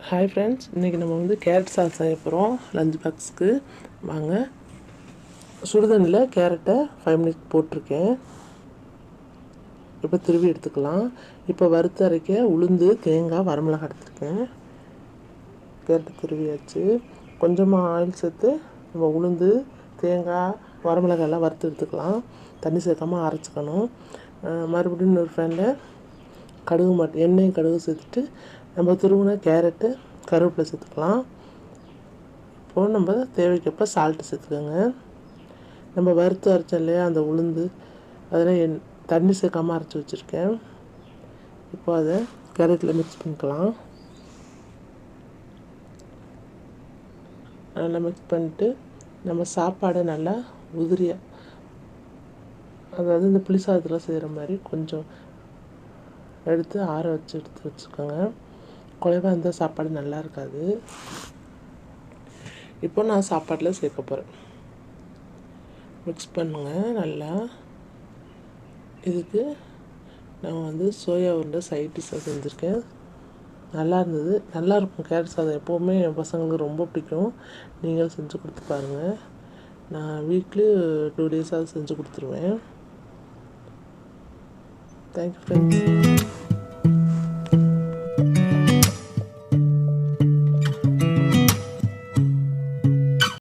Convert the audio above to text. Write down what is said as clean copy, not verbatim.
Hi friends, இன்றைக்கி நம்ம வந்து கேரட் சாஸ் செய்ய போகிறோம் லஞ்ச் பாக்ஸுக்கு. வாங்க. சுடுதண்ணியில் கேரட்டை 5 மினிட்ஸ் போட்டிருக்கேன். இப்போ திருவி எடுத்துக்கலாம். இப்போ வறுத்து அரைக்க உளுந்து, தேங்காய், வரமிளகாய் எடுத்துருக்கேன். கேரட்டை திருவியாச்சு. கொஞ்சமாக ஆயில் சேர்த்து நம்ம உளுந்து, தேங்காய், வரமிளகாய் எல்லாம் வறுத்து எடுத்துக்கலாம். தண்ணி சேர்க்காமல் அரைச்சிக்கணும். மறுபடியும் இன்னொரு ஃபேனில் எண்ணெய் கடுகு சேர்த்துட்டு நம்ம துருவின கேரட்டு, கருவேப்பிலை சேர்த்துக்கலாம். இப்போது நம்ம தேவைக்கப்போ சால்ட்டு சேர்த்துக்கோங்க. நம்ம வறுத்து அரைச்சோம் இல்லையா அந்த உளுந்து, அதில் தண்ணி சேர்க்காமல் அரைச்சி வச்சுருக்கேன். இப்போ அதை கேரட்டில் மிக்ஸ் பண்ணிக்கலாம். நல்லா மிக்ஸ் பண்ணிட்டு நம்ம சாப்பாடை நல்லா உதிரியாக, அதாவது இந்த புளி சாதத்தில் செய்கிற மாதிரி கொஞ்சம் எடுத்து ஆற எடுத்து வச்சுக்கோங்க. குழைவாக இருந்தால் சாப்பாடு நல்லா இருக்காது. இப்போ நான் சாப்பாட்டில் சேர்க்க போகிறேன். மிக்ஸ் பண்ணுங்க நல்லா. இதுக்கு நான் வந்து சோயா உருண்டை சைட் டிஷ்ஷாக செஞ்சுருக்கேன். நல்லா இருந்தது. நல்லாயிருக்கும் கேரட் சாதம். எப்போவுமே என் பசங்களுக்கு ரொம்ப பிடிக்கும். நீங்களும் செஞ்சு கொடுத்து பாருங்கள். நான் வீக்லி 2 டேஸாவது செஞ்சு கொடுத்துருவேன். Thank you friends.